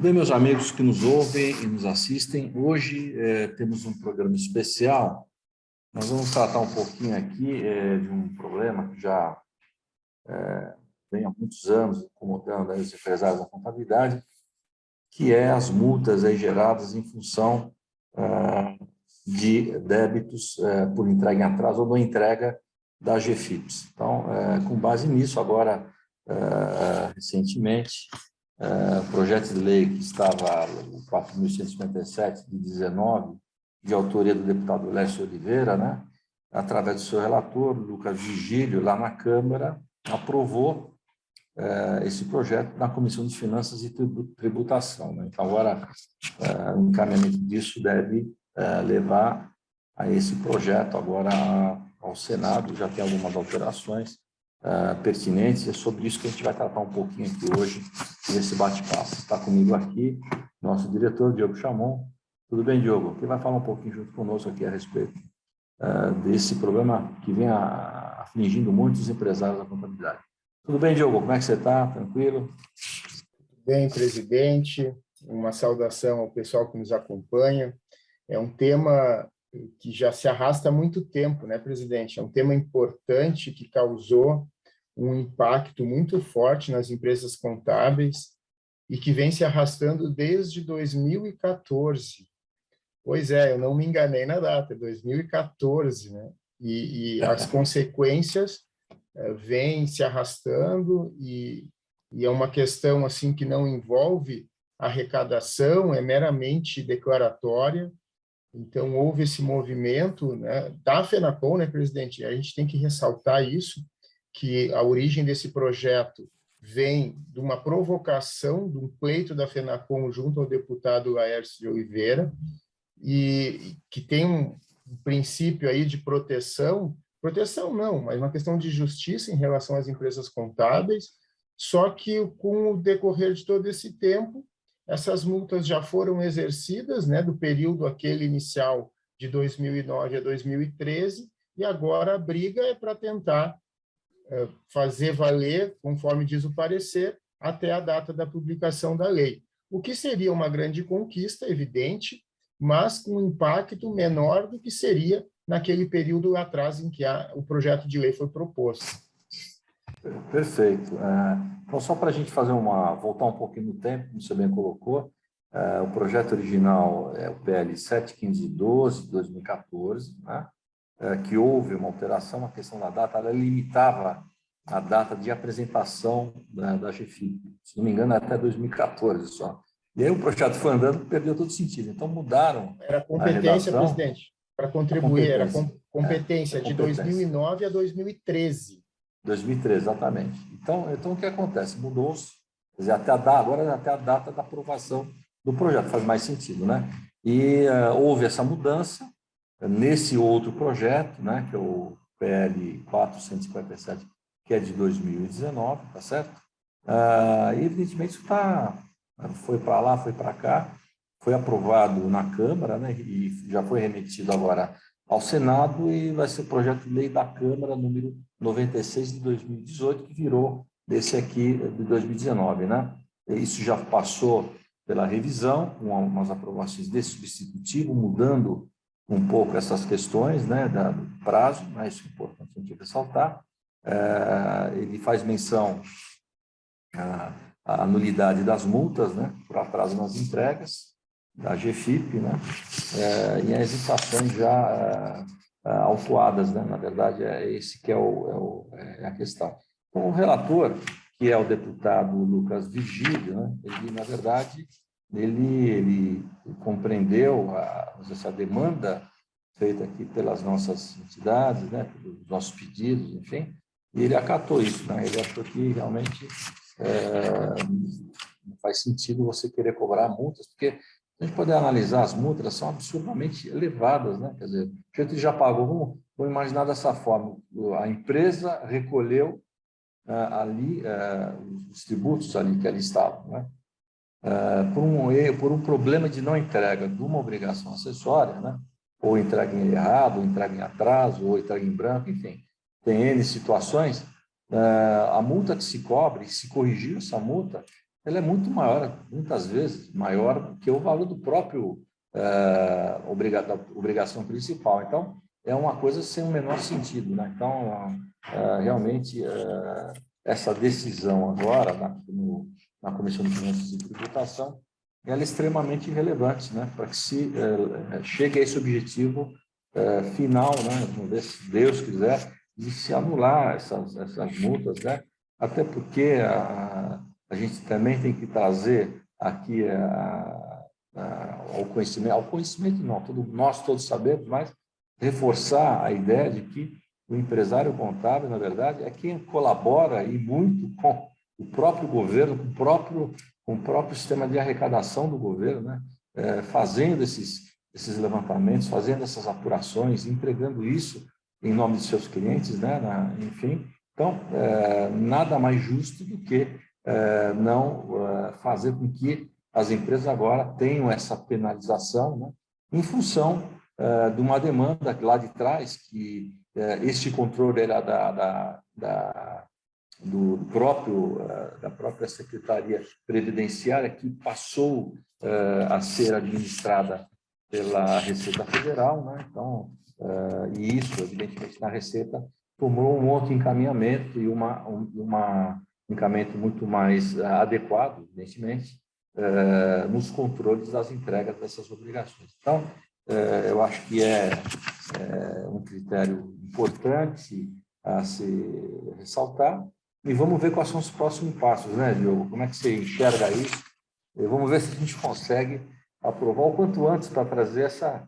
Tudo bem, meus amigos que nos ouvem e nos assistem? Hoje temos um programa especial. Nós vamos tratar um pouquinho aqui de um problema que já vem há muitos anos incomodando os empresários da contabilidade, que é as multas aí geradas em função de débitos por entrega em atraso ou não entrega da GFIPS. Então, com base nisso, agora, recentemente, o projeto de lei que estava, o 4.157 de 19, de autoria do deputado Lécio Oliveira, né, através do seu relator, Lucas Vigílio, lá na Câmara, aprovou esse projeto na Comissão de Finanças e Tributação. Né? Então, agora, o encaminhamento disso deve levar a esse projeto agora ao Senado, já tem algumas alterações pertinentes, é sobre isso que a gente vai tratar um pouquinho aqui hoje, nesse bate-papo. Está comigo aqui nosso diretor, Diogo Chamon. Tudo bem, Diogo? Quem vai falar um pouquinho junto conosco aqui a respeito desse problema que vem afligindo muitos empresários da contabilidade. Tudo bem, Diogo? Como é que você está? Tranquilo? Tudo bem, presidente. Uma saudação ao pessoal que nos acompanha. É um tema que já se arrasta há muito tempo, né, presidente? É um tema importante que causou um impacto muito forte nas empresas contábeis e que vem se arrastando desde 2014. Pois é, eu não me enganei na data, 2014, né? E as consequências vêm se arrastando e é uma questão assim que não envolve arrecadação, é meramente declaratória. Então, houve esse movimento, né, da FENACON, né, presidente? A gente tem que ressaltar isso, que a origem desse projeto vem de uma provocação, de um pleito da FENACON junto ao deputado Laércio de Oliveira, e que tem um princípio aí de proteção não, mas uma questão de justiça em relação às empresas contábeis, só que com o decorrer de todo esse tempo, essas multas já foram exercidas, né, do período aquele inicial de 2009 a 2013, e agora a briga é para tentar fazer valer, conforme diz o parecer, até a data da publicação da lei. O que seria uma grande conquista, evidente, mas com um impacto menor do que seria naquele período lá atrás em que o projeto de lei foi proposto. Perfeito. Então, só para a gente voltar um pouquinho no tempo, como você bem colocou, o projeto original é o PL 71512 de 2014, né? Que houve uma alteração, a questão da data, ela limitava a data de apresentação da GFIP. Se não me engano, até 2014 só. E aí o projeto foi andando, perdeu todo sentido. Então, mudaram Era competência, presidente, para contribuir, era competência de 2009 a 2013. 2013, exatamente. Então o que acontece? Mudou-se, quer dizer, agora até a data da aprovação do projeto, faz mais sentido, né? E houve essa mudança nesse outro projeto, né, que é o PL 457, que é de 2019, tá certo? E, evidentemente, isso foi para lá, foi para cá, foi aprovado na Câmara, né, e já foi remetido agora ao Senado e vai ser o projeto de lei da Câmara número 96 de 2018, que virou esse aqui de 2019, né? Isso já passou pela revisão, com umas aprovações desse substitutivo, mudando um pouco essas questões, né, do prazo, mas isso é importante a gente ressaltar. Ele faz menção à nulidade das multas, né, por atraso nas entregas, da GFIP, né, e as infrações já autuadas, né, na verdade, esse que é a questão. Então, o relator, que é o deputado Lucas Vigílio, né, ele, na verdade, ele compreendeu essa demanda feita aqui pelas nossas entidades, né, pelos nossos pedidos, enfim, e ele acatou isso, né, ele achou que realmente não faz sentido você querer cobrar multas, porque a gente pode analisar as multas, elas são absurdamente elevadas, né? Quer dizer, a gente já pagou, vamos imaginar dessa forma, a empresa recolheu ali os tributos ali que ali estavam, né? Por um problema de não entrega de uma obrigação acessória, né? Ou entrega em errado, ou entrega em atraso, ou entrega em branco, enfim, tem N situações, a multa que se cobre, se corrigir essa multa, ela é muito maior, muitas vezes maior que o valor do próprio da obrigação principal. Então, é uma coisa sem o menor sentido, né? Então, realmente, essa decisão agora na Comissão de Finanças e Tributação, ela é extremamente relevante, né? Para que se chegue a esse objetivo final, né? Vamos ver, se Deus quiser, de se anular essas multas, né? Até porque a gente também tem que trazer aqui ao conhecimento não, nós todos sabemos, mas reforçar a ideia de que o empresário contábil, na verdade, é quem colabora e muito com o próprio governo, com o próprio sistema de arrecadação do governo, né? Fazendo esses levantamentos, fazendo essas apurações, entregando isso em nome de seus clientes, né? Enfim, então, nada mais justo do que não fazer com que as empresas agora tenham essa penalização, né? Em função de uma demanda lá de trás, que este controle era da própria Secretaria Previdenciária, que passou a ser administrada pela Receita Federal, né? Então, e isso, evidentemente, na Receita tomou um outro encaminhamento e um encaminhamento muito mais adequado, evidentemente, nos controles das entregas dessas obrigações. Então, eu acho que é um critério importante a se ressaltar, e vamos ver quais são os próximos passos, né, Diogo? Como é que você enxerga isso? E vamos ver se a gente consegue aprovar o quanto antes para trazer essa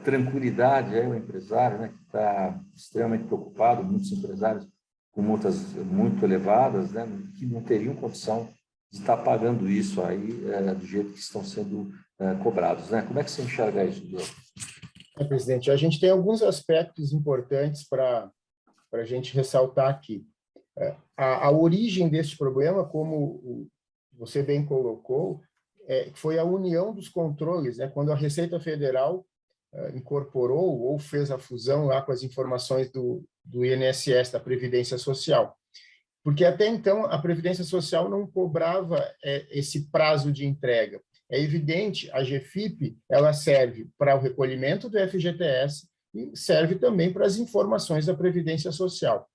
tranquilidade aí ao empresário, né, que está extremamente preocupado, muitos empresários com multas muito elevadas, né, que não teriam condição de estar pagando isso aí do jeito que estão sendo cobrados, né? Como é que você enxerga isso, Diogo? Presidente, a gente tem alguns aspectos importantes para a gente ressaltar aqui. A origem desse problema, como você bem colocou, foi a união dos controles, né? Quando a Receita Federal incorporou ou fez a fusão lá com as informações do INSS, da Previdência Social. Porque até então a Previdência Social não cobrava esse prazo de entrega. É evidente, a GFIP ela serve para o recolhimento do FGTS e serve também para as informações da Previdência Social.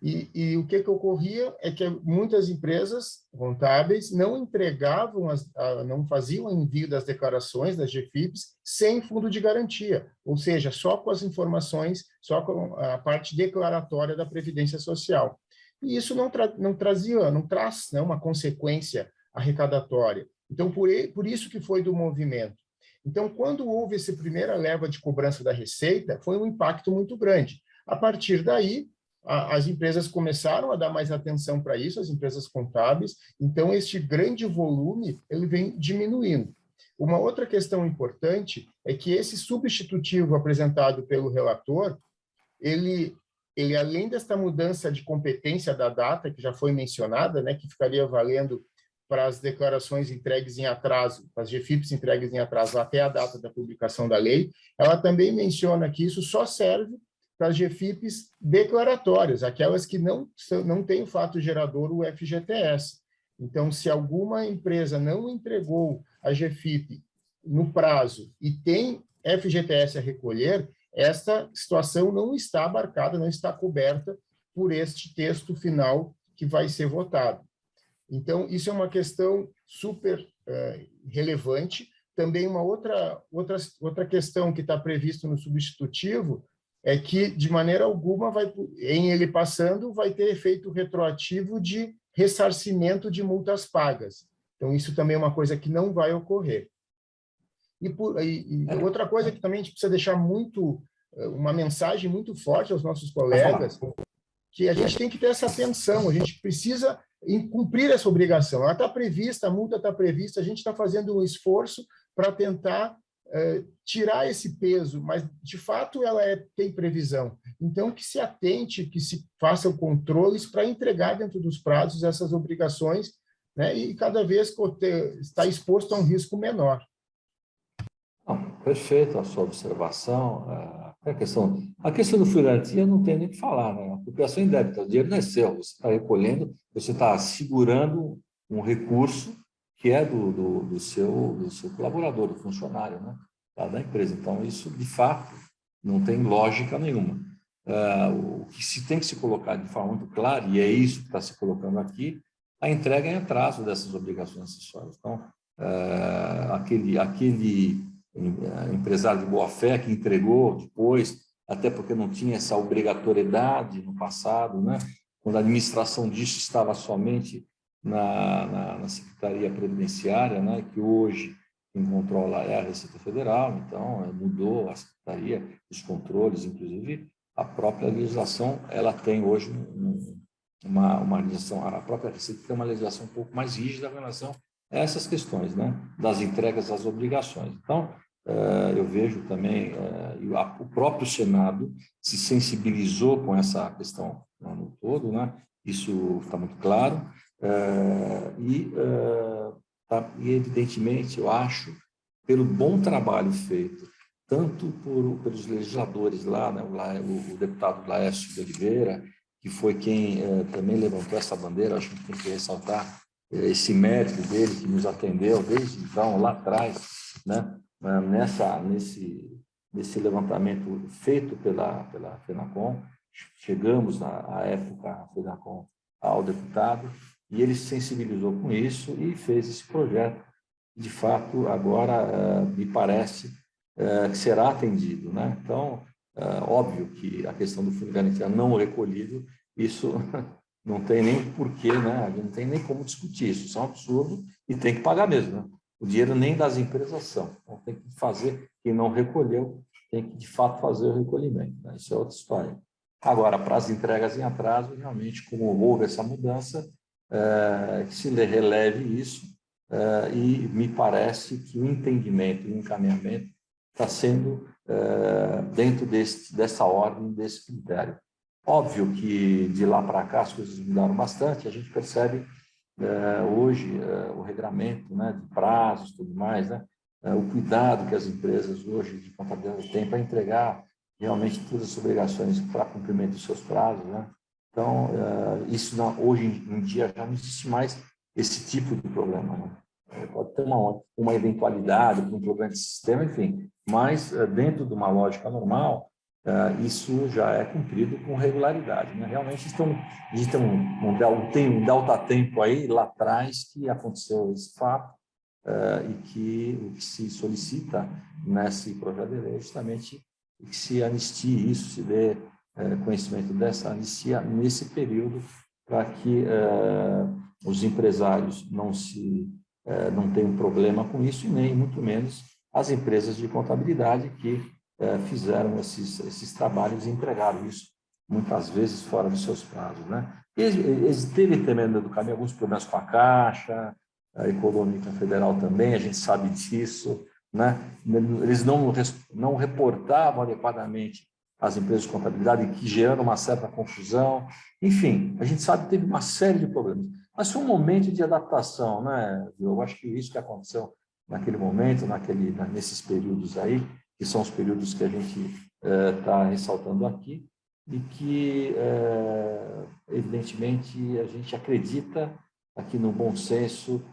E o que ocorria é que muitas empresas contábeis não entregavam, não faziam o envio das declarações das GFIPs sem fundo de garantia, ou seja, só com as informações, só com a parte declaratória da Previdência Social. E isso não traz uma consequência arrecadatória. Então, por isso que foi do movimento. Então, quando houve essa primeira leva de cobrança da Receita, foi um impacto muito grande. A partir daí, as empresas começaram a dar mais atenção para isso, as empresas contábeis, então este grande volume ele vem diminuindo. Uma outra questão importante é que esse substitutivo apresentado pelo relator, ele além desta mudança de competência da data, que já foi mencionada, né, que ficaria valendo para as declarações entregues em atraso, para as GFIPs entregues em atraso até a data da publicação da lei, ela também menciona que isso só serve para as GFIPs declaratórias, aquelas que não têm o fato gerador, o FGTS. Então, se alguma empresa não entregou a GFIP no prazo e tem FGTS a recolher, essa situação não está abarcada, não está coberta por este texto final que vai ser votado. Então, isso é uma questão super relevante. Também uma outra questão que está previsto no substitutivo é que, de maneira alguma, em ele passando, vai ter efeito retroativo de ressarcimento de multas pagas. Então, isso também é uma coisa que não vai ocorrer. E outra coisa que também a gente precisa deixar uma mensagem muito forte aos nossos colegas, que a gente tem que ter essa atenção, a gente precisa cumprir essa obrigação. Ela está prevista, a multa está prevista, a gente está fazendo um esforço para tentar tirar esse peso, mas, de fato, ela tem previsão. Então, que se atente, que se façam controles para entregar dentro dos prazos essas obrigações, né, e cada vez está exposto a um risco menor. Perfeito a sua observação. A questão do fio garantia não tem nem o que falar, né? A apropriação indébita, o dinheiro não é seu, você está recolhendo, você está segurando um recurso que é do seu colaborador, do funcionário, né, lá da empresa. Então, isso, de fato, não tem lógica nenhuma. O que se tem que se colocar de forma muito clara, e é isso que está se colocando aqui, a entrega em atraso dessas obrigações acessórias. Então, aquele empresário de boa-fé que entregou depois, até porque não tinha essa obrigatoriedade no passado, né? Quando a administração disso estava somente na Secretaria Previdenciária, né? Que hoje quem controla é a Receita Federal, então mudou a Secretaria, os controles, inclusive a própria legislação, ela tem hoje uma legislação, a própria Receita tem uma legislação um pouco mais rígida em relação a essas questões, né? Das entregas às obrigações. Então, eu vejo também, o próprio Senado se sensibilizou com essa questão no todo, né? Isso está muito claro, e evidentemente, eu acho, pelo bom trabalho feito, tanto pelos legisladores lá, né? O deputado Laércio de Oliveira, que foi quem também levantou essa bandeira, acho que tem que ressaltar esse mérito dele, que nos atendeu desde então, lá atrás, né? Nesse levantamento feito pela FENACOM, chegamos à época, a FENACOM, ao deputado, e ele se sensibilizou com isso e fez esse projeto. De fato, agora me parece que será atendido, né? Então, óbvio que a questão do fundo de garantia não recolhido, isso não tem nem porquê, né? Não tem nem como discutir isso, isso é um absurdo e tem que pagar mesmo, né? O dinheiro nem das empresas são. Então, tem que fazer, quem não recolheu, tem que, de fato, fazer o recolhimento, né? Isso é outra história. Agora, para as entregas em atraso, realmente, como houve essa mudança, que se releve isso, e me parece que o entendimento e o encaminhamento está sendo dentro dessa ordem, desse critério. Óbvio que de lá para cá as coisas mudaram bastante, a gente percebe hoje o regramento, né, de prazos e tudo mais, né, o cuidado que as empresas hoje de contabilidade têm para entregar realmente todas as obrigações para cumprimento dos seus prazos, né? Então, isso hoje em dia já não existe mais esse tipo de problema, né? Pode ter uma eventualidade, um problema de sistema, enfim, mas dentro de uma lógica normal, isso já é cumprido com regularidade, né? Realmente existe um delta-tempo aí, lá atrás, que aconteceu esse fato, e que o que se solicita nesse projeto de lei é justamente que se anistie isso, se dê conhecimento dessa anistia nesse período, para que os empresários não tenham problema com isso, e nem muito menos as empresas de contabilidade que fizeram esses trabalhos e entregaram isso muitas vezes fora dos seus prazos, né? Teve também no caminho alguns problemas com a Caixa, a Econômica Federal também, a gente sabe disso, né? Eles não reportavam adequadamente as empresas de contabilidade, que geraram uma certa confusão. Enfim, a gente sabe que teve uma série de problemas. Mas foi um momento de adaptação, né? Eu acho que isso que aconteceu naquele momento, nesses períodos aí, que são os períodos que a gente está ressaltando aqui, e que, evidentemente, a gente acredita aqui no bom senso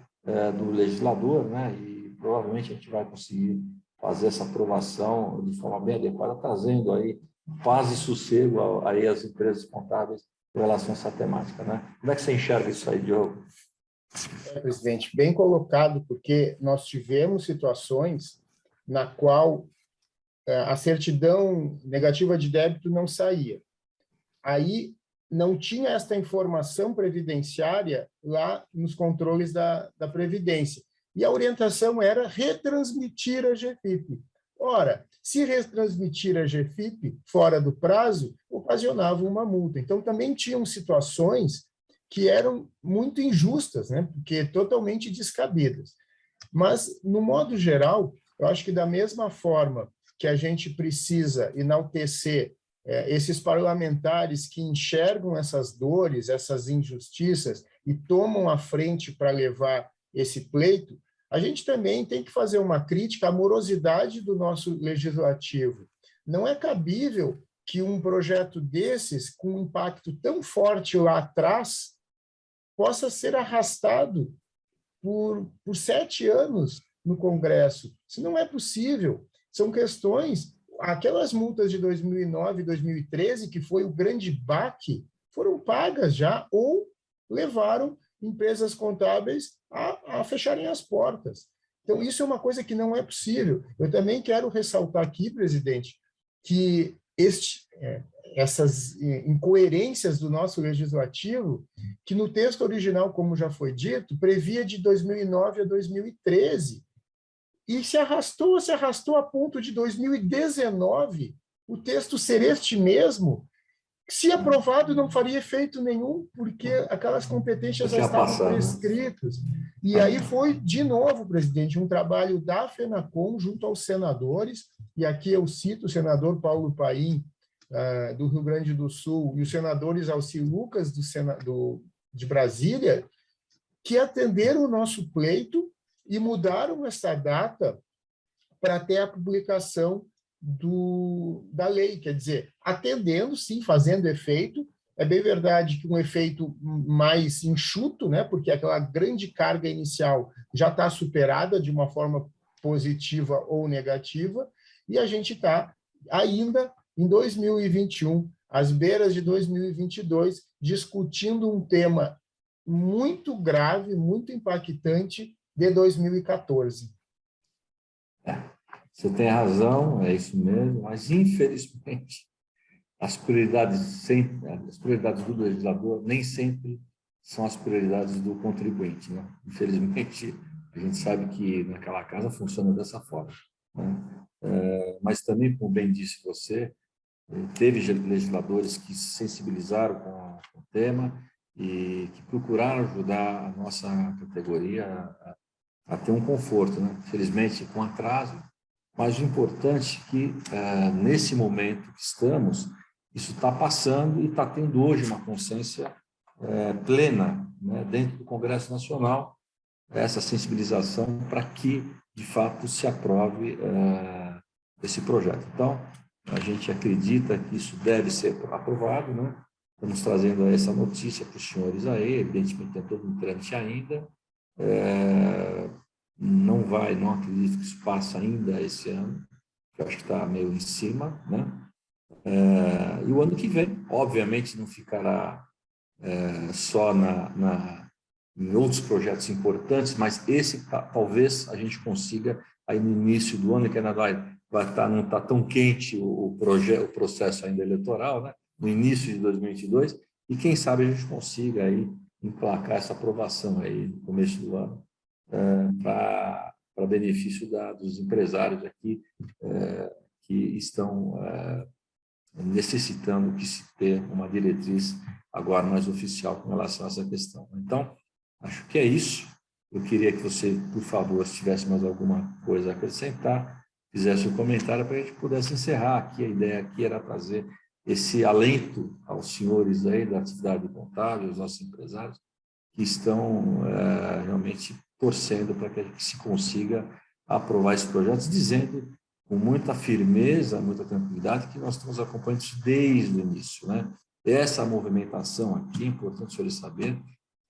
do legislador, né? E provavelmente a gente vai conseguir fazer essa aprovação de forma bem adequada, trazendo aí paz e sossego aí às empresas contábeis em relação a essa temática, né? Como é que você enxerga isso aí, Diogo? Presidente, bem colocado, porque nós tivemos situações na qual a certidão negativa de débito não saía. Aí não tinha esta informação previdenciária lá nos controles da Previdência. E a orientação era retransmitir a GFIP. Ora, se retransmitir a GFIP fora do prazo, ocasionava uma multa. Então, também tinham situações que eram muito injustas, né? Porque totalmente descabidas. Mas, no modo geral, eu acho que da mesma forma que a gente precisa enaltecer esses parlamentares que enxergam essas dores, essas injustiças e tomam a frente para levar esse pleito, a gente também tem que fazer uma crítica à morosidade do nosso legislativo. Não é cabível que um projeto desses, com um impacto tão forte lá atrás, possa ser arrastado por 7 anos no Congresso. Isso não é possível. São questões, aquelas multas de 2009 e 2013, que foi o grande baque, foram pagas já ou levaram empresas contábeis a fecharem as portas. Então, isso é uma coisa que não é possível. Eu também quero ressaltar aqui, presidente, que essas incoerências do nosso legislativo, que no texto original, como já foi dito, previa de 2009 a 2013, e se arrastou a ponto de 2019 o texto ser este mesmo. Se aprovado, não faria efeito nenhum, porque aquelas competências já estavam prescritas. E aí foi, de novo, presidente, um trabalho da FENACOM junto aos senadores, e aqui eu cito o senador Paulo Paim, do Rio Grande do Sul, e os senadores Alci Lucas, de Brasília, que atenderam o nosso pleito e mudaram essa data para ter a publicação da lei, quer dizer, atendendo, sim, fazendo efeito. É bem verdade que um efeito mais enxuto, né, porque aquela grande carga inicial já está superada de uma forma positiva ou negativa, e a gente está ainda em 2021, às beiras de 2022, discutindo um tema muito grave, muito impactante de 2014. Você tem razão, é isso mesmo, mas, infelizmente, as prioridades do legislador nem sempre são as prioridades do contribuinte, né? Infelizmente, a gente sabe que naquela casa funciona dessa forma, né? Mas também, como bem disse você, teve legisladores que se sensibilizaram com o tema e que procuraram ajudar a nossa categoria a ter um conforto, né? Infelizmente, com atraso, mas o importante é que, nesse momento que estamos, isso está passando e está tendo hoje uma consciência plena, né, dentro do Congresso Nacional, essa sensibilização para que, de fato, se aprove esse projeto. Então, a gente acredita que isso deve ser aprovado, né? Estamos trazendo essa notícia para os senhores aí, evidentemente tem todo um trâmite ainda, não acredito que isso passe ainda esse ano, que eu acho que está meio em cima, né? E o ano que vem, obviamente, não ficará só em outros projetos importantes, mas esse talvez a gente consiga, aí no início do ano, que ainda não está tão quente o processo ainda eleitoral, né? No início de 2022, e quem sabe a gente consiga aí emplacar essa aprovação aí no começo do ano, para benefício dos empresários aqui que estão necessitando que se ter uma diretriz agora mais oficial com relação a essa questão. Então, acho que é isso. Eu queria que você, por favor, se tivesse mais alguma coisa a acrescentar, fizesse um comentário para a gente pudesse encerrar aqui. A ideia aqui era trazer esse alento aos senhores aí da atividade contábil, aos nossos empresários, que estão realmente torcendo para que se consiga aprovar esses projetos, dizendo com muita firmeza, muita tranquilidade, que nós estamos acompanhando isso desde o início, né? Essa movimentação aqui, é importante os senhores saberem,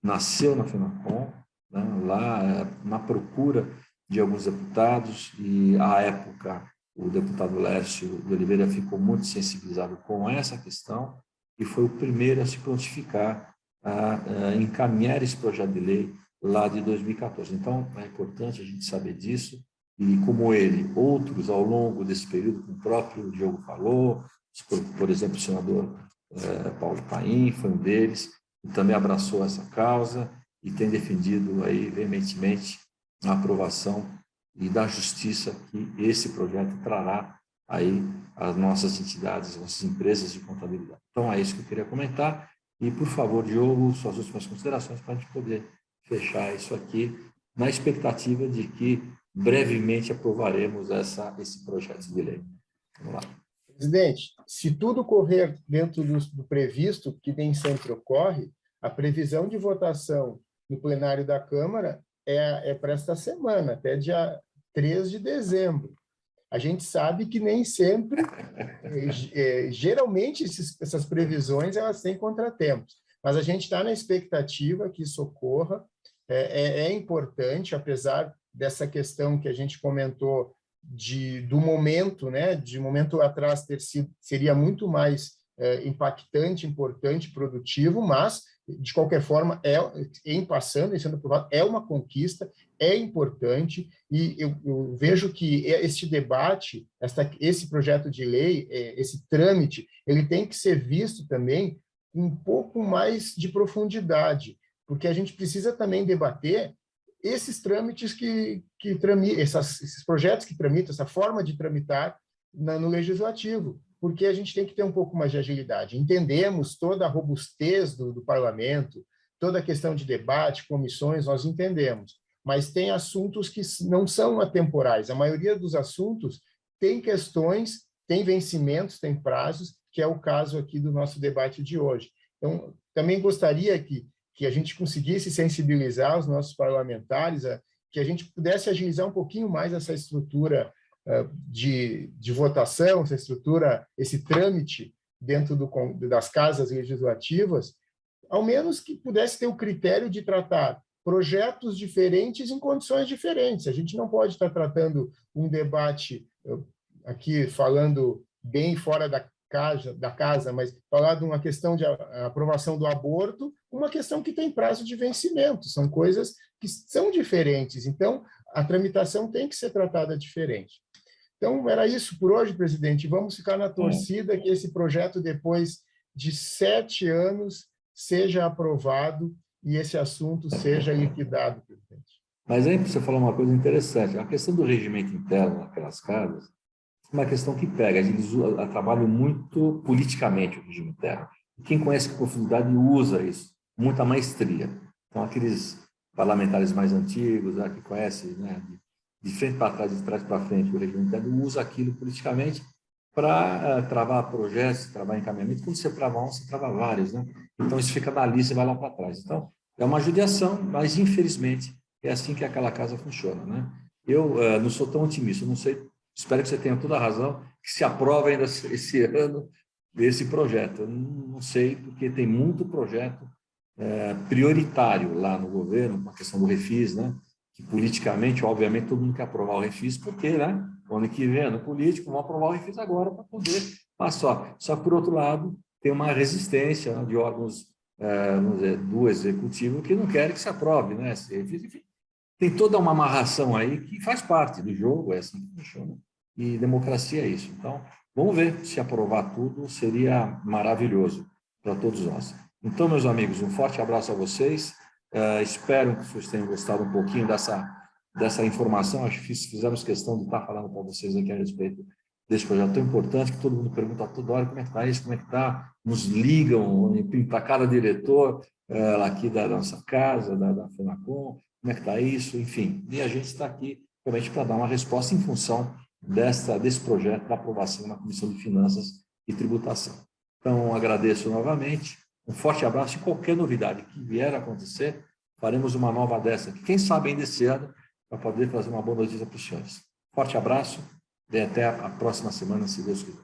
nasceu na FENACOM, né? Lá na procura de alguns deputados, e à época o deputado Lércio de Oliveira ficou muito sensibilizado com essa questão e foi o primeiro a se prontificar a encaminhar esse projeto de lei lá de 2014. Então, é importante a gente saber disso, e como ele, outros ao longo desse período, como o próprio Diogo falou, por exemplo, o senador Paulo Paim foi um deles, e também abraçou essa causa e tem defendido aí veementemente a aprovação e da justiça que esse projeto trará aí às nossas entidades, às nossas empresas de contabilidade. Então, é isso que eu queria comentar. E, por favor, Diogo, suas últimas considerações para a gente poder fechar isso aqui, na expectativa de que brevemente aprovaremos esse projeto de lei. Vamos lá. Presidente, se tudo correr dentro do previsto, que nem sempre ocorre, a previsão de votação no plenário da Câmara é para esta semana, até dia 3 de dezembro. A gente sabe que nem sempre, geralmente, essas previsões elas têm contratempos, mas a gente está na expectativa que isso ocorra, é importante, apesar dessa questão que a gente comentou do momento, né, de momento atrás seria muito mais impactante, importante, produtivo, mas, de qualquer forma, em passando, em sendo aprovado, é uma conquista, é importante, e eu vejo que este debate, esse projeto de lei, esse trâmite, ele tem que ser visto também um pouco mais de profundidade, porque a gente precisa também debater esses trâmites esses projetos que tramitam, essa forma de tramitar no legislativo, porque a gente tem que ter um pouco mais de agilidade. Entendemos toda a robustez do parlamento, toda a questão de debate, comissões, nós entendemos, mas tem assuntos que não são atemporais. A maioria dos assuntos tem questões, tem vencimentos, tem prazos, que é o caso aqui do nosso debate de hoje. Então, também gostaria que a gente conseguisse sensibilizar os nossos parlamentares, que a gente pudesse agilizar um pouquinho mais essa estrutura de votação, essa estrutura, esse trâmite dentro das casas legislativas, ao menos que pudesse ter o critério de tratar projetos diferentes em condições diferentes. A gente não pode estar tratando um debate aqui falando bem fora da casa, mas falar de uma questão de aprovação do aborto, uma questão que tem prazo de vencimento, são coisas que são diferentes, então a tramitação tem que ser tratada diferente. Então, era isso por hoje, presidente, vamos ficar na torcida que esse projeto, depois de 7 anos, seja aprovado e esse assunto seja liquidado, presidente. Mas aí você falou uma coisa interessante, a questão do regimento interno naquelas casas, uma questão que pega, eles trabalham muito politicamente o regime interno. Quem conhece com profundidade usa isso, muita maestria. Então, aqueles parlamentares mais antigos, que conhecem, né, de frente para trás, de trás para frente, o regime interno usa aquilo politicamente para travar projetos, travar encaminhamento. Quando você trava um, você trava vários, né? Então, isso fica na lista e vai lá para trás. Então, é uma judiação, mas, infelizmente, é assim que aquela casa funciona, né? Eu não sou tão otimista, não sei. Espero que você tenha toda a razão, que se aprove ainda esse ano esse projeto. Eu não sei, porque tem muito projeto prioritário lá no governo, uma questão do refis, né? Que politicamente, obviamente, todo mundo quer aprovar o refis, porque, né? O ano que vem, ano político, vão aprovar o refis agora para poder passar. Só que, por outro lado, tem uma resistência, né, de órgãos vamos dizer, do executivo que não querem que se aprove, né? Esse refis, enfim. Tem toda uma amarração aí que faz parte do jogo, é assim que funciona, e democracia é isso. Então, vamos ver, se aprovar tudo, seria maravilhoso para todos nós. Então, meus amigos, um forte abraço a vocês, espero que vocês tenham gostado um pouquinho dessa informação, acho que fizemos questão de estar falando para vocês aqui a respeito desse projeto tão importante, que todo mundo pergunta toda hora como é que está isso, como é que está, nos ligam para cada diretor aqui da nossa casa, da FENACOM, como é que está isso, enfim. E a gente está aqui realmente para dar uma resposta em função desse projeto da aprovação na Comissão de Finanças e Tributação. Então, agradeço novamente, um forte abraço e qualquer novidade que vier a acontecer, faremos uma nova dessa aqui, quem sabe ainda esse ano, para poder trazer uma boa notícia para os senhores. Forte abraço e até a próxima semana, se Deus quiser.